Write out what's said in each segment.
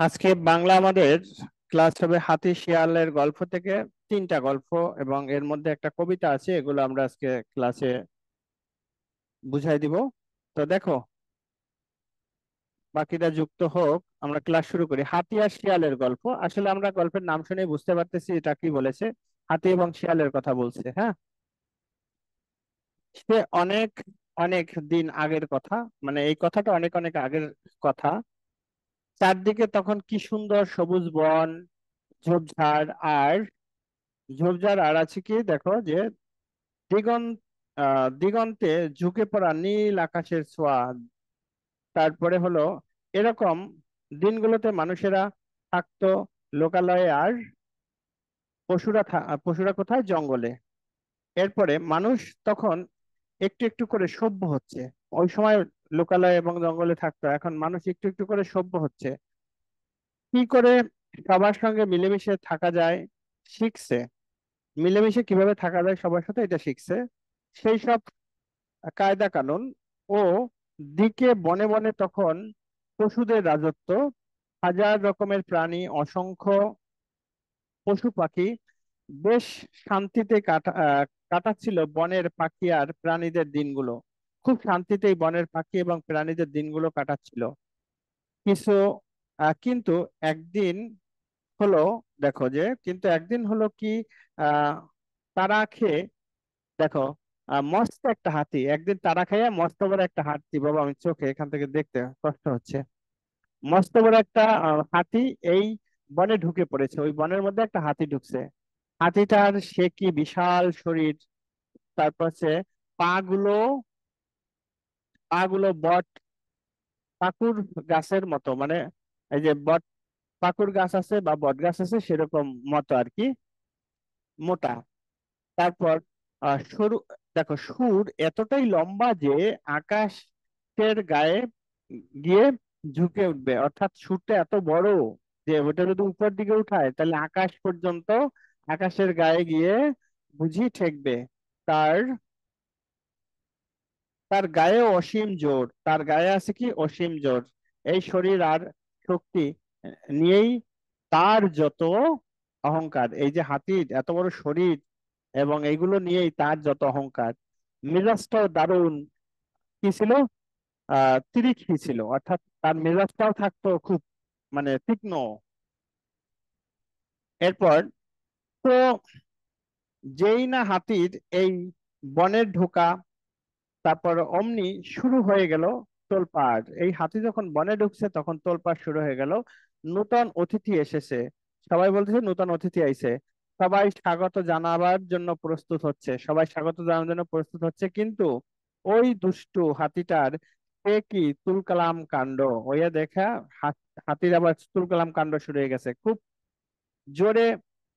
আজকে বাংলা আমাদের ক্লাস হবে হাতি শিয়ালের গল্প থেকে তিনটা গল্প এবং এর মধ্যে একটা কবিতা আছে, এগুলো আমরা আজকে ক্লাসে বুঝাই দিব। তো দেখো, বাকিটা যুক্ত হোক, আমরা ক্লাস শুরু করি। হাতি আর শিয়ালের গল্প। আসলে আমরা গল্পের নাম শুনেই বুঝতে পারতেছি এটা কি বলেছে। হাতি এবং শিয়ালের কথা বলছে। হ্যাঁ, সে অনেক অনেক দিন আগের কথা, মানে এই কথাটা অনেক অনেক আগের কথা। চারদিকে তখন কি সুন্দর সবুজ বন, ঝোপঝাড় আর আছে কি, দেখো যে দিগন্ত দিগন্তে ঝুঁকে পড়া নীল আকাশের ছোঁয়া। তারপরে হলো এরকম দিনগুলোতে মানুষেরা থাকতো লোকালয়ে, আর পশুরা কোথায়? জঙ্গলে। এরপরে মানুষ তখন একটু একটু করে সভ্য হচ্ছে। ওই সময় লোকালয়ে এবং জঙ্গলে থাকতো, এখন মানুষ একটু একটু করে সভ্য হচ্ছে। কি করে সবার সঙ্গে মিলেমিশে থাকা যায় শিখছে। মিলেমিশে কিভাবে থাকা যায় সবার সাথে, এটা শিখছে। সেই সব কায়দা কানুন ও দিকে বনে বনে তখন পশুদের রাজত্ব। হাজার রকমের প্রাণী, অসংখ্য পশু পাখি বেশ শান্তিতে কাটাচ্ছিল বনের পাখি আর প্রাণীদের দিনগুলো। খুব শান্তিতেই বনের পাখি এবং প্রাণীদের দিনগুলো কাটাচ্ছিল। কিছু কিন্তু একদিন হলো, দেখো যে কিন্তু একদিন হলো কি, আহ তারা খেয়ে, দেখো, মস্ত একটা হাতি একদিন তারা খাইয়া, মস্ত বড় একটা হাতি, বাবা আমি চোখে এখান থেকে দেখতে কষ্ট হচ্ছে। মস্ত বড় একটা হাতি এই বনে ঢুকে পড়েছে। ওই বনের মধ্যে একটা হাতি ঢুকছে। হাতিটার সে কি বিশাল শরীর! তারপর হচ্ছে পা গুলো পা গুলো বট পাকুড় গাছের মতো, মানে এই যে বট পাকুড় গাছ আছে বা বট গাছ আছে সেরকম মতো আর কি, মোটা। তারপর সরু, দেখো সুর এতটাই লম্বা যে আকাশের গায়ে গিয়ে ঝুঁকে উঠবে, অর্থাৎ সুরটা এত বড় যে ওটা যদি উপর দিকে উঠায় তাহলে আকাশ পর্যন্ত, আকাশের গায়ে গিয়ে বুঝি ঠেকবে। তার তার গায়ে অসীম জোর, তার গায়ে আছে কি অসীম জোর। এই শরীর আর শক্তি নিয়েই তার যত অহংকার। এই যে হাতির এত বড় শরীর এবং এইগুলো নিয়েই তার যত অহংকার। মেজাজটাও দারুণ কি ছিল, তিরিক্ষি ছিল, অর্থাৎ তার মেজাজটাও থাকতো খুব, মানে তীক্ষ্ণ। এরপর তো যেই না হাতির এই বনের ঢোকা, তারপর অমনি শুরু হয়ে গেল তোলপাড়। এই হাতি যখন বনে ঢুকছে তখন তোলপাড় শুরু হয়ে গেল। নূতন অতিথি এসেছে, সবাই বলতেছে নূতন অতিথি আইছে। সবাই স্বাগত জানাবার জন্য প্রস্তুত হচ্ছে, সবাই স্বাগত জানার জন্য প্রস্তুত হচ্ছে, কিন্তু ওই দুষ্টু হাতিটার সে কি তুলকালাম কাণ্ড হইয়া দেখা। হাতির আবার তুলকালাম কাণ্ড শুরু হয়ে গেছে, খুব জোরে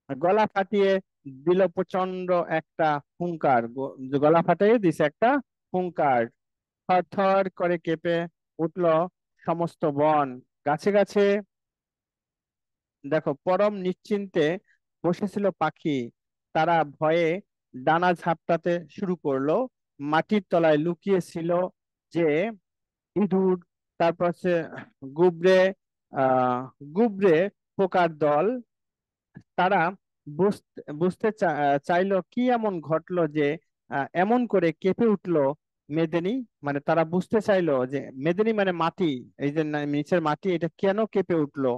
গলা ফাটিয়ে দিল প্রচন্ড একটা হুংকার। গলা ফাটিয়ে দিছে একটা হুংকার। থরথর করে কেঁপে উঠল সমস্ত বন। গাছে গাছে, দেখো, পরম নিশ্চিন্তে বসেছিল পাখি। তারা ভয়ে ডানা ঝাপটাতে শুরু করলো। মাটির তলায় লুকিয়ে ছিল যে ইঁদুর, তারপর হচ্ছে গুবরে আহ গুবরে পোকার দল। তারা চাইলো কি এমন ঘটলো যে এমন করে কেঁপে উঠলো মেদিনী। মানে তারা বুঝতে চাইলো যে মেদিনী মানে মাটি, এই যে নিচের মাটি, এটা কেন কেঁপে উঠলো।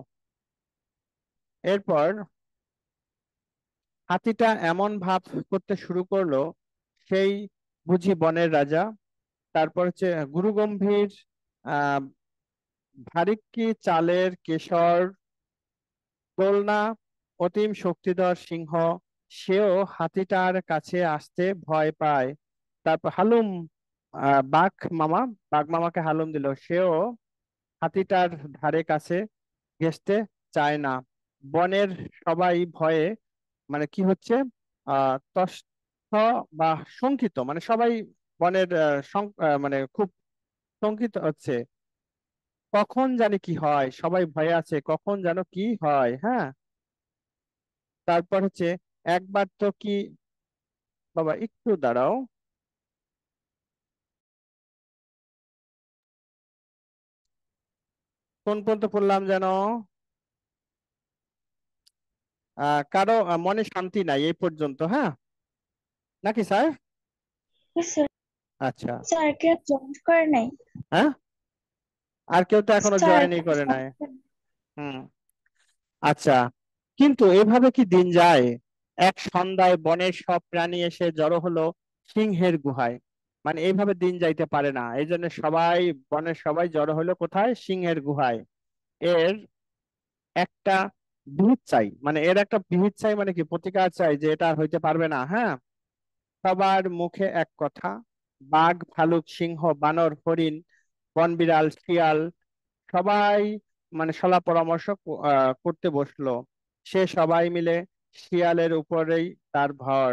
এরপর হাতিটা এমন ভাব করতে শুরু করলো সেই বুঝি বনের রাজা। তারপর হচ্ছে গুরু গম্ভীর, আহ ভারিক্কি চালের কেশর, দোলনা অতিম শক্তিধর সিংহ, সেও হাতিটার কাছে আসতে ভয় পায়। তারপর হালুম, বাঘ মামা, বাঘ মামাকে হালুম দিল, সেও হাতিটার ধারে কাছে ঘেঁষতে চায় না। বনের সবাই ভয়ে, মানে কি হচ্ছে, তস্থ বা শঙ্কিত, মানে সবাই বনের মানে খুব শঙ্কিত হচ্ছে। কখন জানি কি হয়, সবাই ভয়ে আছে, কখন যেন কি হয়। হ্যাঁ, তারপর হচ্ছে একবার তো কি, বাবা একটু দাঁড়াও, কোন পর্যন্ত পড়লাম যেন? কারো মনে শান্তি নাই এই পর্যন্ত, হ্যাঁ, নাকি স্যার? স্যার, আচ্ছা। স্যার কে জয়েন করে নাই? হ্যাঁ, আর কেউ তো এখনো স্যার জয়েনই কে করে join নাই। করে নাই? হুম। আচ্ছা, কিন্তু এভাবে কি দিন যায়? এক সন্ধ্যায় বনের সব প্রাণী এসে জড়ো হলো সিংহের গুহায়। মানে এইভাবে দিন যাইতে পারে না, এই জন্য সবাই, বনের সবাই জড়ো হলো কোথায়? সিংহের গুহায়। এর একটা বিহিত চাই, মানে এর একটা বিহিত চাই, মানে কি প্রতিকার চাই, যে এটা আর হইতে পারবে না, হ্যাঁ। সবার মুখে এক কথা। বাঘ, ভালুক, সিংহ, বানর, হরিণ, বনবিড়াল, শিয়াল সবাই মানে সলা পরামর্শ করতে বসলো। সে সবাই মিলে শিয়ালের উপরেই তার ভর।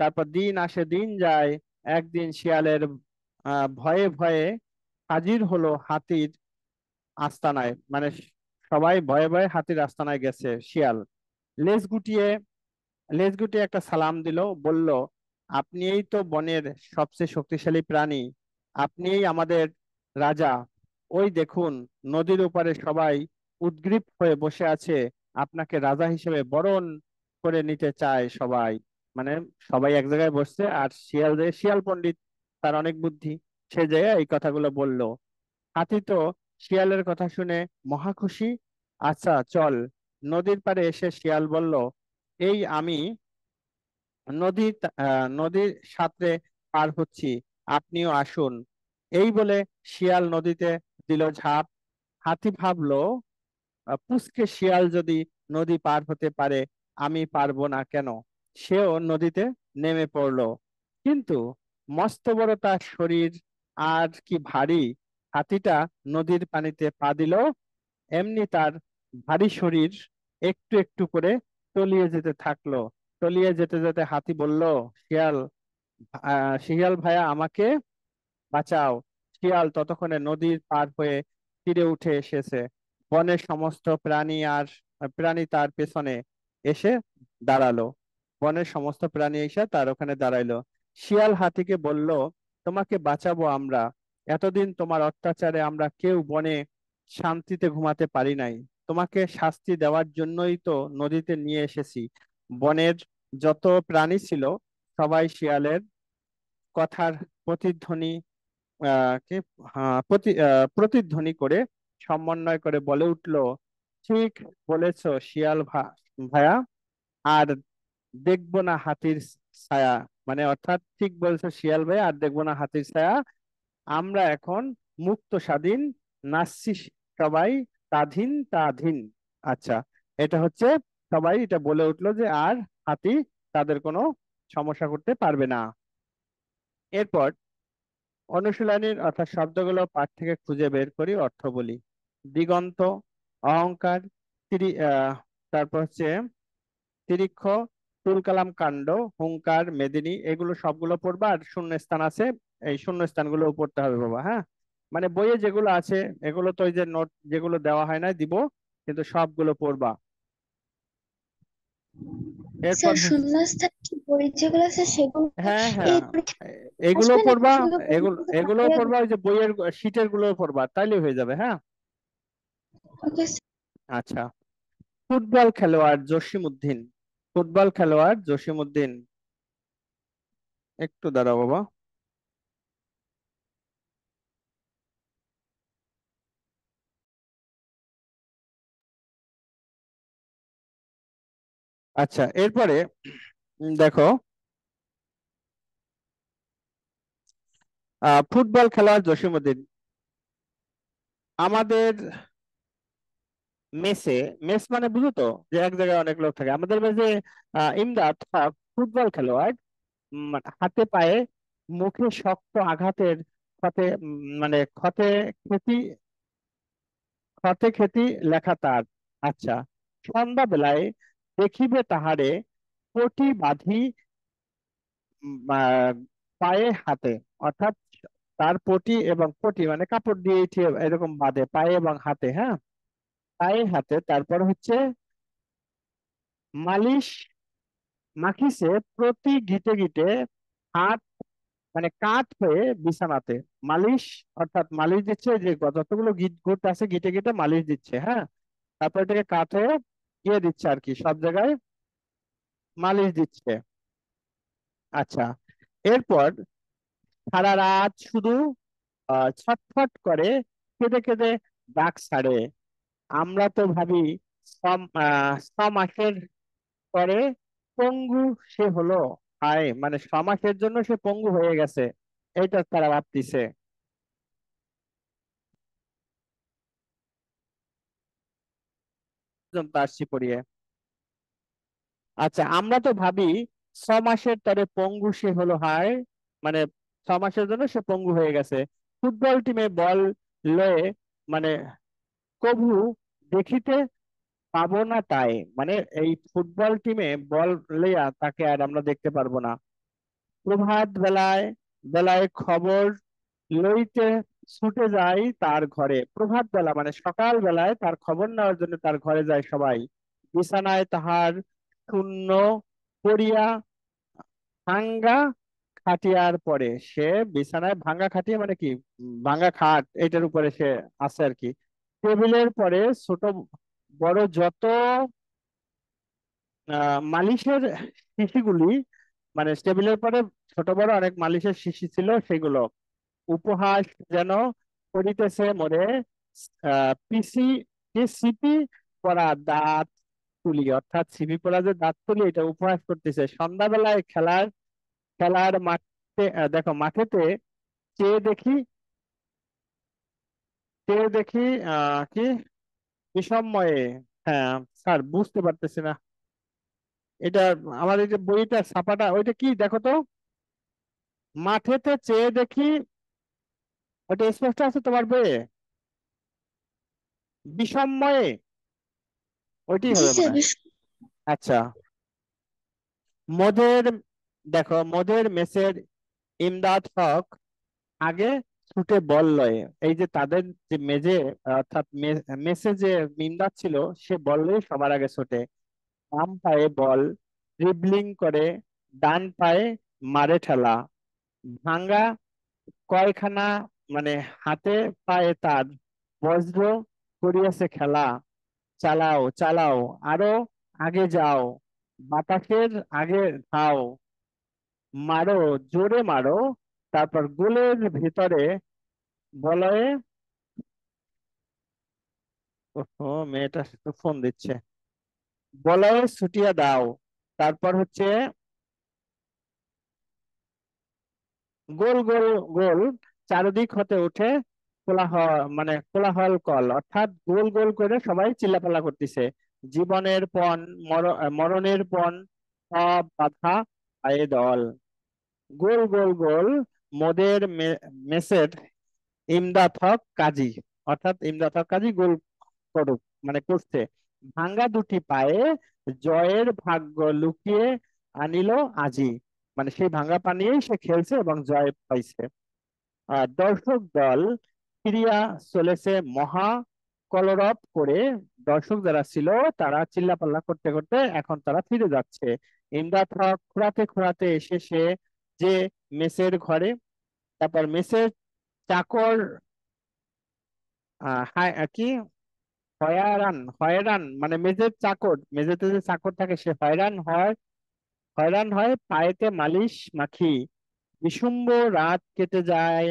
তারপর দিন আসে দিন যায়। একদিন শিয়ালের ভয়ে ভয়ে হাজির হলো হাতির আস্তানায়। মানে সবাই ভয়ে ভয়ে হাতির আস্তানায় গেছে। শিয়াল লেজ গুটিয়ে লেজ গুটিয়ে একটা সালাম দিল, বলল, আপনিই তো বনের সবচেয়ে শক্তিশালী প্রাণী, আপনিই আমাদের রাজা। ওই দেখুন, নদীর ওপারে সবাই উদগ্রীব হয়ে বসে আছে, আপনাকে রাজা হিসেবে বরণ করে নিতে চায় সবাই। মানে সবাই এক জায়গায় বসছে, আর শিয়াল পণ্ডিত, তার অনেক বুদ্ধি, সে জায়গায় এই কথাগুলো বলল। হাতি তো শিয়ালের কথা শুনে মহা খুশি। আচ্ছা চল। নদীর পাড়ে এসে শিয়াল বলল, এই আমি নদীর সাথে পার হচ্ছি, আপনিও আসুন। এই বলে শিয়াল নদীতে দিল ঝাঁপ। হাতি ভাবলো, পুচকে শিয়াল যদি নদী পার হতে পারে, আমি পারবো না কেন? সেও নদীতে নেমে পড়লো। কিন্তু মস্ত বড় তার শরীর, আর কি ভারী! হাতিটা নদীর পানিতে পা দিল, এমনি তার ভারী শরীর একটু একটু করে তলিয়ে যেতে থাকলো। তলিয়ে যেতে যেতে হাতি বলল, শিয়াল, শিয়াল ভাইয়া, আমাকে বাঁচাও। শিয়াল ততক্ষণে নদীর পার হয়ে তীরে উঠে এসেছে। বনের সমস্ত প্রাণী তার পেছনে এসে দাঁড়ালো। বনের সমস্ত প্রাণী এসে তার ওখানে দাঁড়াইলো। শিয়াল হাতিকে বলল, তোমাকে বাঁচাবো আমরা। এতদিন তোমার অত্যাচারে আমরা কেউ বনে শান্তিতে ঘুমাতে পারি নাই। তোমাকে শাস্তি দেওয়ার জন্যই তো নদীতে নিয়ে এসেছি। বনের যত প্রাণী ছিল সবাই শিয়ালের কথার প্রতিধ্বনি কি প্রতিধ্বনি করে সমন্বয় করে বলে উঠলো, ঠিক বলেছো শিয়াল ভাইয়া, আর দেখবো না হাতির ছায়া। মানে অর্থাৎ ঠিক বলেছো শিয়াল ভাইয়া, আর দেখবো না হাতির ছায়া। আমরা এখন মুক্ত স্বাধীন, নাচছি সবাই স্বাধীন স্বাধীন। আচ্ছা, এটা হচ্ছে, সবাই এটা বলে উঠলো যে আর হাতি তাদের কোনো সমস্যা করতে পারবে না। এরপর অনুশীলনীর অর্থাৎ শব্দগুলো পাঠ থেকে খুঁজে বের করি, অর্থ বলি। দিগন্ত, অহংকার, তারপর হচ্ছে তিরিক্ষ, তুলকালাম কাণ্ড, হুংকার, মেদিনী, এগুলো সবগুলো পড়বা। আর শূন্য স্থান আছে, এই শূন্য স্থানগুলো পড়তে হবে বাবা, হ্যাঁ। মানে বইয়ে যেগুলো আছে এগুলো তো ওই যে নোট যেগুলো দেওয়া হয় না দিব, কিন্তু সবগুলো পড়বা। এরপর স্যার, শূন্যস্থান কি বই যেগুলো আছে সেগুলো হ্যাঁ হ্যাঁ, এই পরীক্ষায় এগুলো আসবে নাকি পড়বা। শুধু এগুলো বইগুলো এগুলো পাঠিয়ে পড়বা, দেবে? ওই যে বইয়ের শীটের গুলো পড়বা, তাইলে হয়ে যাবে, হ্যাঁ। ওকে। আচ্ছা, ফুটবল খেলোয়াড় জসিম উদ্দিন। ফুটবল খেলোয়াড় জসিম উদ্দিন, একটু দাঁড়াও বাবা। আচ্ছা, এরপরে দেখো, ফুটবল খেলোয়াড় জসিম উদ্দিন আমাদের মেসে, মেস মানে বুঝো তো, যে এক জায়গায় অনেক লোক থাকে, আমাদের মেসে ইমদাদ ফুটবল খেলোয়াড়, হাতে পায়ে মুখে শক্ত আঘাতের ক্ষতে, মানে ক্ষতি ক্ষতি লেখা তার। আচ্ছা, সন্ধ্যা বেলায় দেখিবে তাহারে পটি বাঁধি, পায়ে হাতে, অর্থাৎ তার পটি এবং পটি মানে কাপড় দিয়ে এরকম বাঁধে পায়ে এবং হাতে, হ্যাঁ, পায়ে হাতে। তারপর হচ্ছে মালিশ মাখিছে প্রতি গিটে গিটে হাত, মানে কাত হয়ে বিছানাতে। মালিশ অর্থাৎ মালিশ দিচ্ছে, যে যতগুলো গিট গুট আছে গিটে গিটে মালিশ দিচ্ছে, হ্যাঁ। তারপর এটাকে কাত হয়ে দিচ্ছে আর কি সব জায়গায়, মালিশ দিচ্ছে। আচ্ছা, এরপর সারা রাত শুধু ছটফট করে, কেঁদে কেঁদে ডাক ছাড়ে। আমরা তো ভাবি ছ মাসের পরে পঙ্গু সে হলো। হায়, মানে 6 মাসের জন্য সে পঙ্গু হয়ে গেছে, এটা তারা ভাবতিছে। পর্যন্ত আসছি পড়িয়ে। আচ্ছা, আমরা তো ভাবি 6 মাসের তরে পঙ্গু সে হলো, হায়, মানে 6 মাসের জন্য সে পঙ্গু হয়ে গেছে। ফুটবল টিমে বল লয়ে, মানে কভু দেখিতে পাবো না তাই, মানে এই ফুটবল টিমে বল লইয়া তাকে আর আমরা দেখতে পারবো না। প্রভাত বেলায় বেলায় খবর লইতে ছুটে যায় তার ঘরে। প্রভাত বেলা মানে সকাল বেলায় তার খবর নেওয়ার জন্য তার ঘরে যায় সবাই। বিছানায় তাহার শূন্য পড়িয়া ভাঙ্গা খাটিয়ার পরে সে, বিছানায় ভাঙ্গা খাটিয়া মানে কি, ভাঙ্গা খাট, এটার উপরে সে আছে আর কি। টেবিলের পরে ছোট বড় যত মালিশের শিশিগুলি, মানে টেবিলের পরে ছোট বড় অনেক মালিশের শিশি ছিল, সেগুলো উপহাস যেন করিতেছে মোরে। পিসি যে সিপি পরা দাঁত তুলি, অর্থাৎ সিপি পরা যে দাঁত তুলি, এটা উপহাস করতেছে। সন্ধ্যাবেলায় খেলার খেলার মাঠে, দেখো মাঠেতে চেয়ে দেখি, চেয়ে দেখি কি বিষময়ে। হ্যাঁ স্যার, বুঝতে পারতেছি না এটা। আমার এই যে বইটা ছাপাটা, ওইটা কি দেখো তো। মাঠেতে চেয়ে দেখি, ওইটা স্পষ্ট আছে তোমার বইয়ে? বিষময়ে, ওইটাই জি হবে মনে স্যার। হয়। আচ্ছা, মোদের, দেখো মোদের মেসের ইমদাদ হক আগে ছুটে বল লয়ে। এই যে তাদের যে মেজে, অর্থাৎ মেসে যে ইমদাদ ছিল, সে বল লয়ে সবার আগে ছুটে। বাম পায়ে বল ড্রিবলিং করে, ডান পায়ে মারে ঠেলা। ভাঙ্গা কয়খানা, মানে হাতে পায়ে তার বজ্র করিয়াছে খেলা। চালাও চালাও, আরো আগে যাও, বাতাসের আগে ধাও, মারো জোরে মারো। তারপর গোলের ভিতরে বলয়ে, ও মেয়েটা তো ফোন দিচ্ছে, বলয়ে ছুটিয়া দাও। তারপর হচ্ছে গোল গোল গোল চারিদিক হতে উঠে কোলাহল, মানে কোলাহল কল, অর্থাৎ গোল গোল করে সবাই চিল্লাপাল্লা করতেছে। জীবনের পণ, মরণের পণ, সব বাধা পায়ে দল। গোল গোল গোল মোদের মেসের ইমদাদ হক কাজী, অর্থাৎ ইমদাদ হক কাজী গোল করুক, মানে করছে। ভাঙ্গা দুটি পায়ে জয়ের ভাগ্য লুকিয়ে আনিল আজি, মানে সেই ভাঙ্গা পা নিয়েই সে খেলছে এবং জয় পাইছে। দর্শক দল ফিরিয়া চলেছে মহা কলরব করে। দর্শক যারা ছিল তারা চিল্লাপাল্লা করতে করতে এখন তারা ফিরে যাচ্ছে। ইমদাদ হক খোঁড়াতে খোঁড়াতে এসে সে যে মেসের ঘরে, তারপর মেসের চাকর কি হয়রান, হয়রান মানে মেজের চাকর, মেজেতে যে চাকর থাকে সে হয়রান হয়, হয়রান হয় পায়েতে মালিশ মাখি। বিষুম্ব রাত কেটে যায়,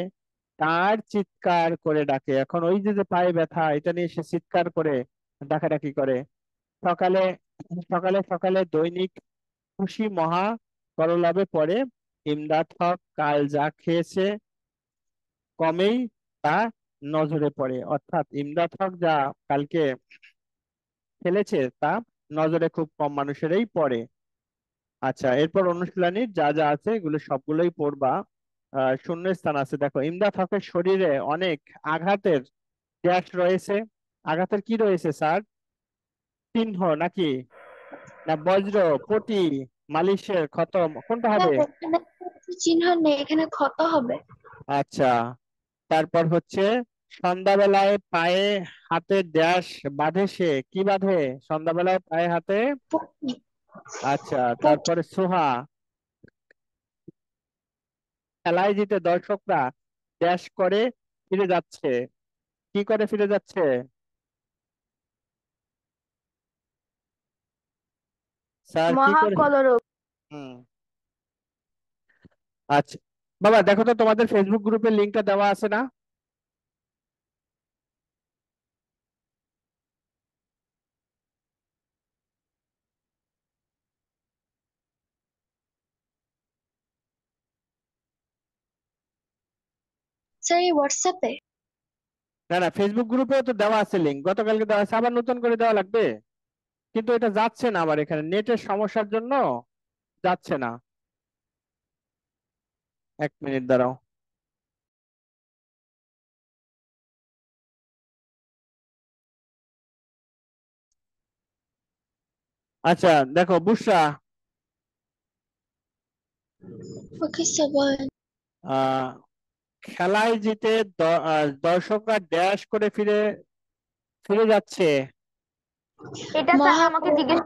তার চিৎকার করে ডাকে। এখন ওই যে যে পায়ে ব্যথা, এটা নিয়ে সে চিৎকার করে ডাকাডাকি করে। সকালে সকালে সকালে দৈনিক খুশি মহা করলাভে পড়ে। ইমদাদ হক কাল যা খেয়েছে কমেই তা নজরে পড়ে, অর্থাৎ ইমদাদ হক যা কালকে খেলেছে তা নজরে খুব কম মানুষেরই পড়ে। আচ্ছা, এরপর অনুশীলনী যা যা আছে এগুলো সবগুলোই পড়বা। শূন্যস্থান আছে, দেখো ইমদাদ হকের শরীরে অনেক আঘাতের ড্যাশ রয়েছে। আঘাতের কি রয়েছে স্যার? চিহ্ন নাকি, না বজ্র, পটি, মালিশের ক্ষত, কোনটা স্যার হবে? এখানে চিহ্ন নেই, এখানে ক্ষত হবে। আচ্ছা, তারপর হচ্ছে সন্ধ্যাবেলায় পায়ে হাতে ড্যাশ বাঁধে সে, কি বাঁধে সন্ধ্যাবেলায় পায়ে হাতে? পটি। আচ্ছা, পটি। তারপরে সোহা খেলায় জিতে দর্শকরা ড্যাশ করে ফিরে যাচ্ছে, কি করে ফিরে যাচ্ছে? স্যার কি করে? মহাকলরব। হুম। আচ্ছা বাবা, দেখো তো তোমাদের ফেসবুক গ্রুপের লিঙ্কটা দেওয়া আছে না? স্যার এই হোয়াটসঅ্যাপে? না না, ফেসবুক গ্রুপেও তো দেওয়া আছে লিঙ্ক, গতকালকে দেওয়া আছে, আবার নতুন করে দেওয়া লাগবে? কিন্তু এটা যাচ্ছে না, আবার এখানে নেটের সমস্যার জন্য যাচ্ছে না। এক মিনিট দাঁড়াও। আচ্ছা দেখো বুসরা, ওকে স্যার বলেন। আহ খেলায় জিতে দর্শকরা ড্যাশ করে ফিরে ফিরে যাচ্ছে। এটা স্যার আমাকে জিজ্ঞেস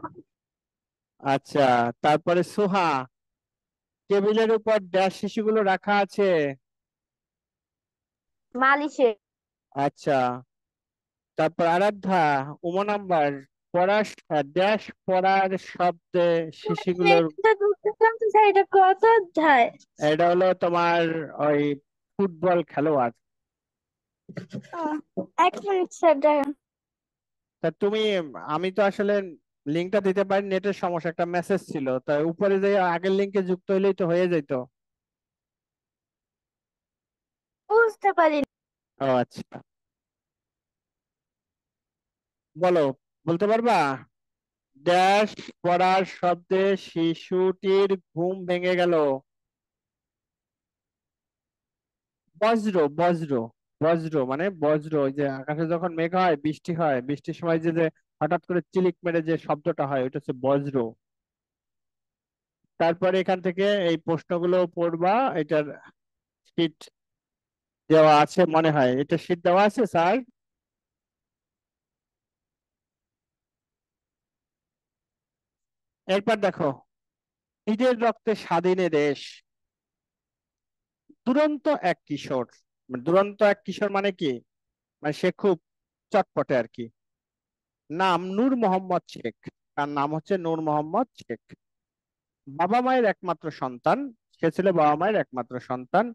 আচ্ছা, তারপরে সোহা, টেবিলের উপর ড্যাশ শিশুগুলো রাখা আছে। মালিশে। আচ্ছা, তারপর আরাধ্যা, উমা নাম্বার, পড়ার ড্যাশ পড়ার শব্দে শিশুগুলোর। এটা বুঝতেছিলাম তো স্যার, এটা কত অধ্যায়? এটা হলো তোমার ওই ফুটবল খেলোয়াড়। আহ, এক মিনিট স্যার দাঁড়ান। তা তুমি, আমি তো আসলে লিঙ্কটা দিতে পারি, নেটের সমস্যা, একটা মেসেজ ছিল, তা উপরে যে আগের লিঙ্কে যুক্ত হইলেই তো হয়ে যেত। বুঝতে পারি। ও আচ্ছা, বলো, বলতে পারবা? ড্যাশ পড়ার শব্দে শিশুটির ঘুম ভেঙে গেল। বজ্র, বজ্র, বজ্র মানে বজ্র, ওই যে আকাশে যখন মেঘ হয়, বৃষ্টি হয়, বৃষ্টির সময় যে যে হঠাৎ করে চিলিক মেরে যে শব্দটা হয়, ওটা হচ্ছে বজ্র। তারপরে এখান থেকে এই প্রশ্নগুলো পড়বা। এটার শীট দেওয়া আছে মনে হয়, এটা শীট দেওয়া আছে স্যার। এরপর দেখো, নিজের রক্তে স্বাধীন এ দেশ। দুরন্ত এক কিশোর, মানে দুরন্ত এক কিশোর মানে কি, মানে সে খুব চটপটে আর কি। নাম নূর মোহাম্মদ শেখ। তার নাম হচ্ছে নূর মোহাম্মদ শেখ। বাবা মায়ের একমাত্র সন্তান। সে ছিল বাবা মায়ের একমাত্র সন্তান।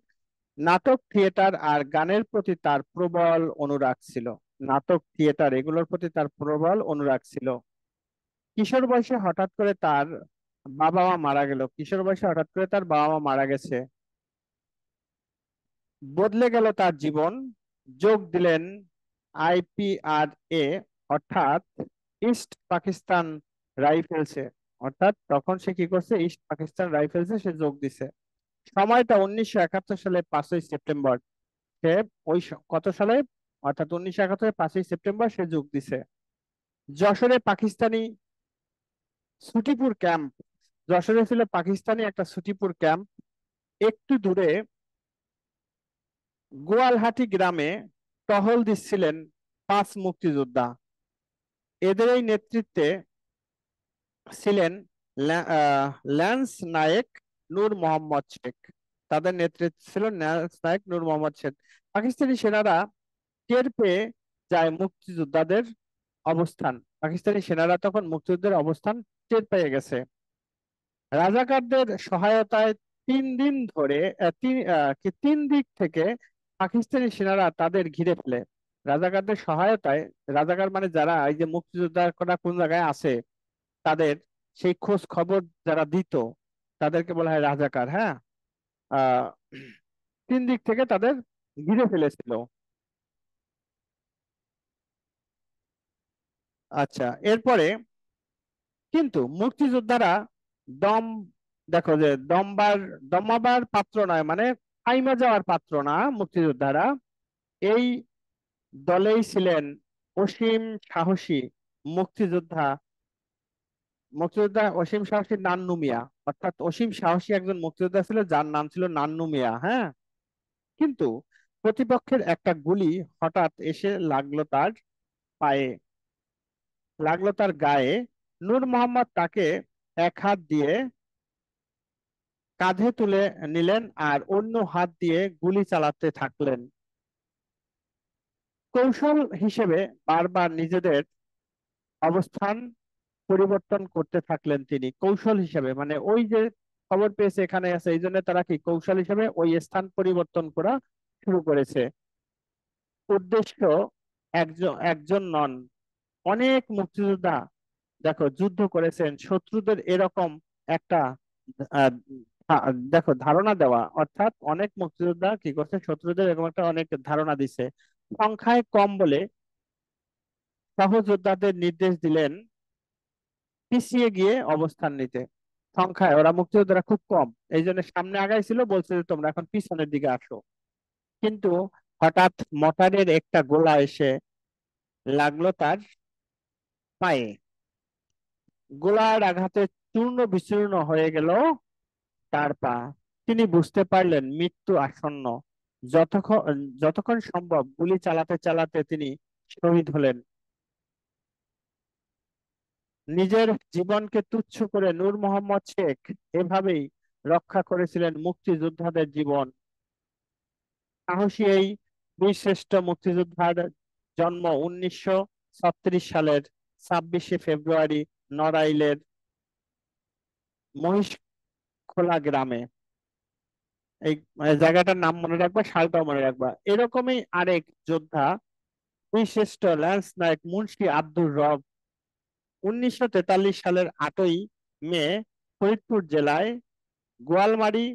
নাটক, থিয়েটার আর গানের প্রতি তার প্রবল অনুরাগ ছিল। নাটক, থিয়েটার এগুলোর প্রতি তার প্রবল অনুরাগ ছিল। কিশোর বয়সে হঠাৎ করে তার বাবা মা মারা গেল। কিশোর বয়সে হঠাৎ করে তার বাবা মা মারা গেছে। বদলে গেল তার জীবন। যোগ দিলেন আইপিআর-এ, অর্থাৎ ইস্ট পাকিস্তান রাইফেলসে। অর্থাৎ তখন সে কি করছে, ইস্ট পাকিস্তান রাইফেলসে সে যোগ দিছে। সময়টা 1971 সালে 5ই সেপ্টেম্বর। সে কত সালে, অর্থাৎ 1971 5ই সেপ্টেম্বর সে যোগ দিছে। যশোরে পাকিস্তানি ছুটিপুর ক্যাম্প। যশোরে ছিল পাকিস্তানি একটা ছুটিপুর ক্যাম্প। একটু দূরে গোয়ালহাটি গ্রামে টহল দিচ্ছিলেন 5 মুক্তিযোদ্ধা। এদেরই নেতৃত্বে ছিলেন ল্যান্স নায়েক নূর মোহাম্মদ শেখ। তাদের নেতৃত্বে ছিল ল্যান্স নায়েক নূর মোহাম্মদ শেখ। পাকিস্তানি সেনারা টের পেয়ে যায় মুক্তিযোদ্ধাদের অবস্থান। পাকিস্তানি সেনারা তখন মুক্তিযুদ্ধের অবস্থান টের পেয়ে গেছে। রাজাকারদের সহায়তায় 3 দিন ধরে 3 দিক থেকে পাকিস্তানি সেনারা তাদের ঘিরে ফেলে। রাজাকারদের সহায়তায়, রাজাকার মানে যারা এই যে মুক্তিযোদ্ধারা কোন জায়গায় আছে, তাদের সেই খোঁজ খবর যারা দিত, তাদেরকে বলা হয় রাজাকার। হ্যাঁ, আহ 3 দিক থেকে তাদের ঘিরে ফেলেছিল। আচ্ছা, এরপরে কিন্তু মুক্তিযোদ্ধারা দম, দেখো যে দমাবার পাত্র নয়, মানে থাইমা যাওয়ার পাত্র না মুক্তিযোদ্ধারা। এই দলেই ছিলেন অসীম সাহসী মুক্তিযোদ্ধা, অসীম সাহসী নান্নু মিয়া। অর্থাৎ অসীম সাহসী একজন মুক্তিযোদ্ধা ছিল যার নাম ছিল নান্নু মিয়া। হ্যাঁ, কিন্তু প্রতিপক্ষের একটা গুলি হঠাৎ এসে লাগলো তার পায়ে, লাগলো তার গায়ে। নূর মোহাম্মদ তাকে এক হাত দিয়ে কাঁধে তুলে নিলেন আর অন্য হাত দিয়ে গুলি চালাতে থাকলেন। কৌশল হিসেবে বারবার নিজেদের অবস্থান পরিবর্তন করতে থাকলেন তিনি কৌশল হিসেবে, মানে ওই যে খবর পেয়েছে এখানে আছে, এই জন্য তারা কি কৌশল হিসেবে ওই স্থান পরিবর্তন করা শুরু করেছে। উদ্দেশ্য একজন একজন নন, অনেক মুক্তিযোদ্ধা দেখো যুদ্ধ করেছেন শত্রুদের এরকম একটা আহ, দেখো ধারণা দেওয়া, অর্থাৎ অনেক মুক্তিযোদ্ধা কি করছে, শত্রুদের এরকম একটা অনেক ধারণা দিছে। সংখ্যায় কম বলে সহযোদ্ধাদের নির্দেশ দিলেন পিছিয়ে গিয়ে অবস্থান নিতে। সংখ্যায় ওরা মুক্তিযোদ্ধারা খুব কম, এই জন্য সামনে আগাইছিল, বলছে যে তোমরা এখন পিছনের দিকে আসো। কিন্তু হঠাৎ মটারের একটা গোলা এসে লাগলো তার পায়ে। গোলার আঘাতে চূর্ণ বিচূর্ণ হয়ে গেল তার পা। তিনি বুঝতে পারলেন মৃত্যু আসন্ন। যতক্ষণ যতক্ষণ সম্ভব গুলি চালাতে চালাতে তিনি শহীদ হলেন। নিজের জীবনকে তুচ্ছ করে নূর মোহাম্মদ শেখ এভাবেই রক্ষা করেছিলেন মুক্তিযোদ্ধাদের জীবন। সাহসী এই বীরশ্রেষ্ঠ মুক্তিযোদ্ধার জন্ম 1936 সালের 26শে ফেব্রুয়ারি নড়াইলের মহিষখোলা গ্রামে। এই জায়গাটার নাম মনে রাখবা, সালটাও মনে রাখবা। এরকমই আরেক যোদ্ধা বীরশ্রেষ্ঠ ল্যান্স নায়ক মুন্সি আব্দুর রব 1943 সালের 8ই মে ফরিদপুর জেলায় গোয়ালমারি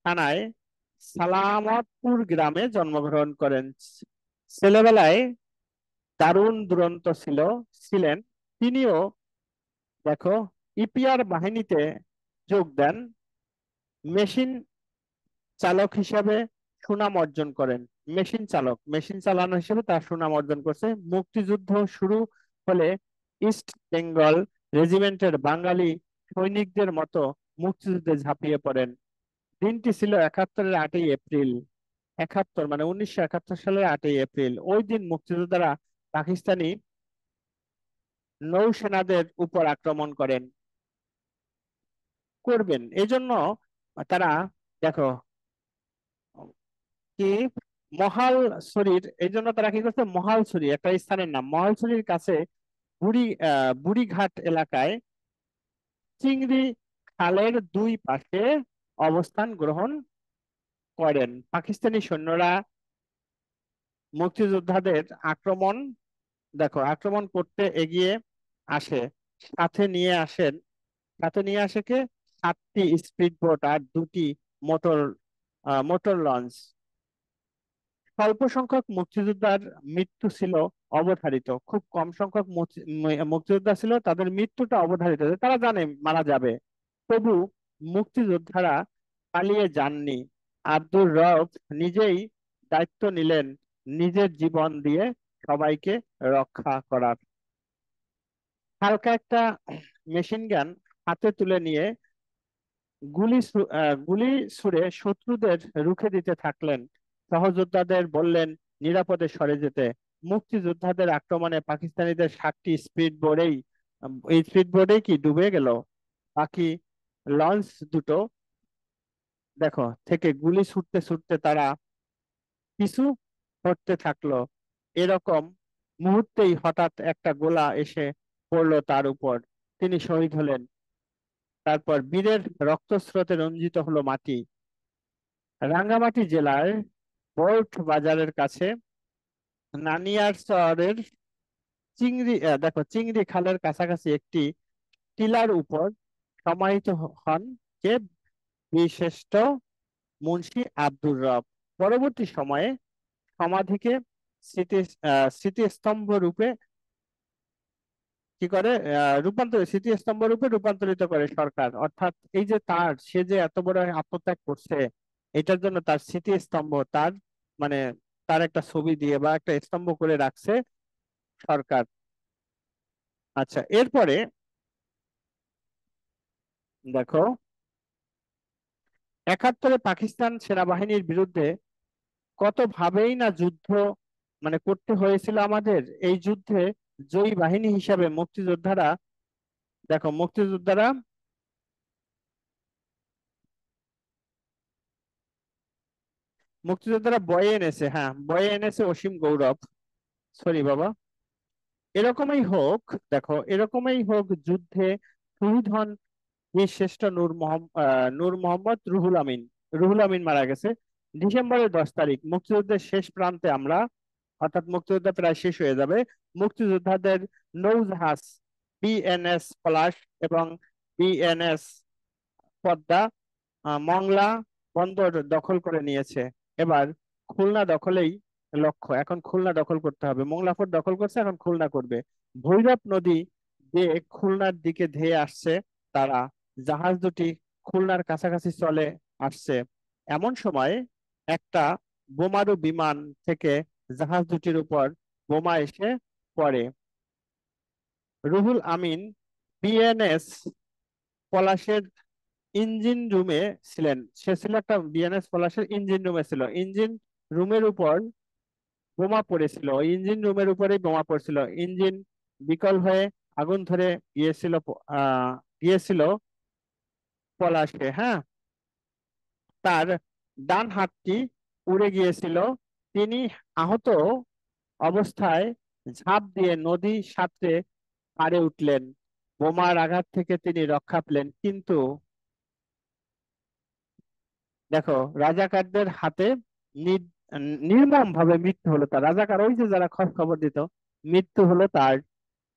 থানায় সালামতপুর গ্রামে জন্মগ্রহণ করেন। ছেলেবেলায় দারুণ দুরন্ত ছিলেন। তিনিও দেখো ইপিআর বাহিনীতে যোগ দেন, মেশিন চালক হিসাবে সুনাম অর্জন করেন। মেশিন চালানো হিসেবে তার সুনাম অর্জন করছে। মুক্তিযুদ্ধ শুরু হলে ইস্ট বেঙ্গল রেজিমেন্টের বাঙালি সৈনিকদের মতো মুক্তিযুদ্ধে ঝাঁপিয়ে পড়েন। দিনটি ছিল 71-এর 8ই এপ্রিল। 71 মানে 1971 সালের 8ই এপ্রিল। ওই দিন মুক্তিযোদ্ধারা পাকিস্তানি নৌসেনাদের উপর আক্রমণ করবেন, এই জন্য তারা দেখো কি মহালছড়ির, এই জন্য তারা কি করছে, মহালছড়ি একটা স্থানের নাম, মহালছড়ির কাছে বুড়িঘাট এলাকায় চিংড়ি খালের দুই পাশে অবস্থান গ্রহণ করেন। পাকিস্তানি সৈন্যরা মুক্তিযোদ্ধাদের আক্রমণ করতে এগিয়ে আসে। সাথে নিয়ে আসেন সাথে নিয়ে আসে কে, 7টি স্পিড বোট আর 2টি মোটর মোটর লঞ্চ। স্বল্প সংখ্যক মুক্তিযোদ্ধার মৃত্যু ছিল অবধারিত, খুব কম সংখ্যক মুক্তিযোদ্ধা ছিল, তাদের মৃত্যুটা অবধারিত, যে তারা জানে মারা যাবে। তবু মুক্তিযোদ্ধারা পালিয়ে যাননি। আব্দুর রউফ নিজেই দায়িত্ব নিলেন নিজের জীবন দিয়ে সবাইকে রক্ষা করার। হালকা একটা মেশিন গান হাতে তুলে নিয়ে গুলি ছুড়ে শত্রুদের রুখে দিতে থাকলেন। সহযোদ্ধাদের বললেন নিরাপদে সরে যেতে। মুক্তিযোদ্ধাদের আক্রমণে পাকিস্তানিদের 7টি স্পিড বোর্ডেই কি ডুবে গেল। বাকি লঞ্চ দুটো দেখো থেকে গুলি ছুটতে ছুটতে তারা পিছু হটতে থাকলো। এরকম মুহূর্তেই হঠাৎ একটা গোলা এসে পড়লো তার উপর, তিনি শহীদ হলেন। তারপর বীরের রক্তস্রোতে রঞ্জিত হলো মাটি। রাঙ্গামাটি জেলার বোর্ড বাজারের কাছে নানিয়ারচরের চিংড়ি খালের কাছাকাছি একটি টিলার উপর সমাহিত হন কে, বীরশ্রেষ্ঠ মুন্সি আব্দুর রব। পরবর্তী সময়ে সমাধিকে স্মৃতি স্মৃতিস্তম্ভ রূপে কি করে, স্মৃতিস্তম্ভ রূপে রূপান্তরিত করে সরকার। অর্থাৎ এই যে সে যে এত বড় আত্মত্যাগ করছে, এটার জন্য তার স্মৃতিস্তম্ভ, মানে তার একটা ছবি দিয়ে বা একটা স্তম্ভ করে রাখছে সরকার। আচ্ছা, এরপরে দেখো 71-এ পাকিস্তান সেনাবাহিনীর বিরুদ্ধে কত ভাবেই না যুদ্ধ মানে করতে হয়েছিল আমাদের। এই যুদ্ধে জয়ী বাহিনী হিসাবে দেখো মুক্তিযোদ্ধারা বয়ে এনেছে, হ্যাঁ বয়ে এনেছে অসীম গৌরব। সরি বাবা, এরকমই হোক, দেখো এরকমই হোক যুদ্ধে শহীদ হন বীর শ্রেষ্ঠ নূর মোহাম্মদ রুহুল আমিন মারা গেছে ডিসেম্বরের 10 তারিখ। মুক্তিযুদ্ধের শেষ প্রান্তে আমরা, অর্থাৎ মুক্তিযুদ্ধ প্রায় শেষ হয়ে যাবে, মুক্তিযোদ্ধাদের নৌজাহাজ বিএনএস পলাশ এবং বিএনএস পদ্মা মংলা বন্দর দখল করে নিয়েছে। এবার খুলনা দখলেই লক্ষ্য, এখন খুলনা দখল করতে হবে। মোংলা ফোর্ট দখল করছে, এখন খুলনা করবে। ভৈরব নদী দিয়ে খুলনার দিকে ধেয়ে আসছে তারা, জাহাজ দুটি খুলনার কাছাকাছি চলে আসছে। এমন সময় একটা বোমারু বিমান থেকে জাহাজ দুটির উপর বোমা এসে পড়ে। রুহুল আমিন বিএনএস পলাশের ইঞ্জিন রুমে ছিলেন, সে ছিল একটা বিএনএস পলাশের ইঞ্জিন রুমে ছিল। ইঞ্জিন রুমের উপর বোমা পড়েছিল, ওই ইঞ্জিন রুমের উপরেই বোমা পড়েছিল। ইঞ্জিন বিকল হয়ে আগুন ধরে গিয়েছিল পলাশে, হ্যাঁ। তার ডান হাতটি উড়ে গিয়েছিল। তিনি আহত অবস্থায় ঝাঁপ দিয়ে নদী সাঁতরে পাড়ে উঠলেন। বোমার আঘাত থেকে তিনি রক্ষা পেলেন, কিন্তু দেখো রাজাকারদের হাতে নির্মম ভাবে মৃত্যু হলো তার। রাজাকার ওই যে যারা খোঁজ খবর দিত, মৃত্যু হলো তার।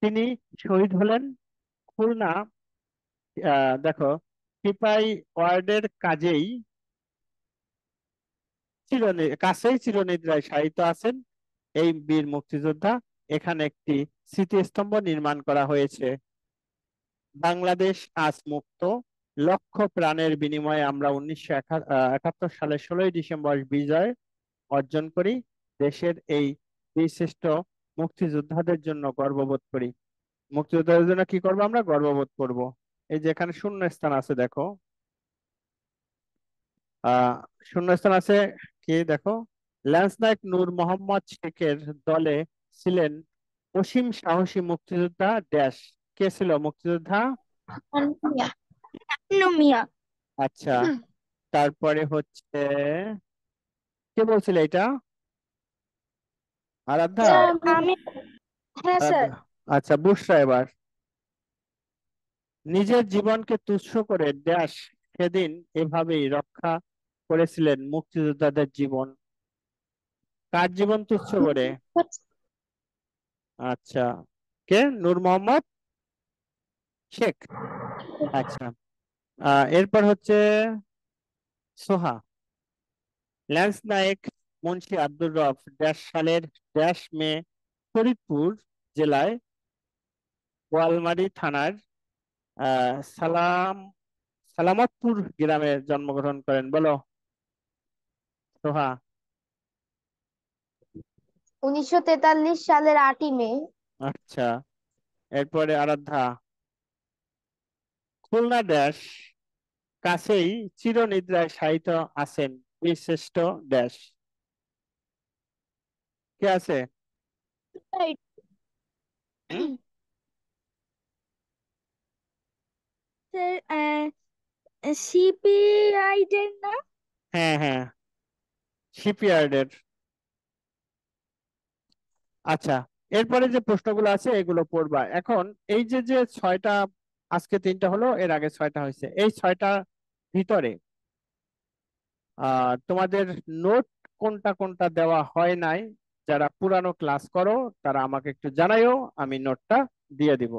তিনি শহীদ হলেন খুলনা। দেখো সিপাই ওয়ার্ডের কাছেই চিরনিদ্রায় শায়িত আছেন এই বীর মুক্তিযোদ্ধা। এখানে একটি স্মৃতিস্তম্ভ নির্মাণ করা হয়েছে। বাংলাদেশ আজ মুক্ত, লক্ষ প্রাণের বিনিময়ে আমরা 1971 সালের 16ই ডিসেম্বর বিজয় অর্জন করি। দেশের এই বীরশ্রেষ্ঠ মুক্তিযোদ্ধাদের জন্য গর্ববোধ করি। মুক্তিযোদ্ধাদের জন্য কি করবো? আমরা গর্ববোধ করব। এই যে এখানে শূন্য স্থান আছে, দেখো আহ শূন্য স্থান আছে কি দেখো। ল্যান্স নায়ক নূর মোহাম্মদ শেখের দলে ছিলেন অসীম সাহসী মুক্তিযোদ্ধা ড্যাশ। কে ছিল মুক্তিযোদ্ধা? Anuya. মিয়া। আচ্ছা, তারপরে হচ্ছে কে বলছিল এটা? আরাধ্যা? স্যার আমি, হ্যাঁ স্যার। আরাধ্যা, আচ্ছা বুসরা এবার। নিজের জীবনকে তুচ্ছ করে ড্যাশ সেদিন এভাবেই রক্ষা করেছিলেন মুক্তিযোদ্ধাদের জীবন। কার জীবন তুচ্ছ করে? What's আচ্ছা, কে? নূর মোহাম্মদ শেখ। আচ্ছা, এরপর হচ্ছে সোহা। ল্যান্স নায়েক মুন্সি আব্দুর রফ ড্যাশ সালের ড্যাশ মে ফরিদপুর জেলায় বোয়ালমারী থানার সালামতপুর গ্রামে জন্মগ্রহণ করেন? বলো সোহা। 1943 সালের 8ই মে। আচ্ছা, এরপরে আরাধ্যা। খুলনা ড্যাশ কাছেই চিরনিদ্রায় শায়িত আছেন বীরশ্রেষ্ঠ ড্যাশ। কে আছে? হুম? স্যার সিপিআই দের না? হ্যাঁ হ্যাঁ, শিপইয়ার্ডের। আচ্ছা, এরপরে যে প্রশ্নগুলো আছে এগুলো পড়বা এখন। এই যে যে ছয়টা, আজকে 3টা হলো, এর আগে 6টা হয়েছে, এই 6টার ভিতরে তোমাদের নোট কোনটা কোনটা দেওয়া হয় নাই, যারা পুরানো ক্লাস করো তারা আমাকে একটু জানাইও, আমি নোটটা দিয়ে দিব।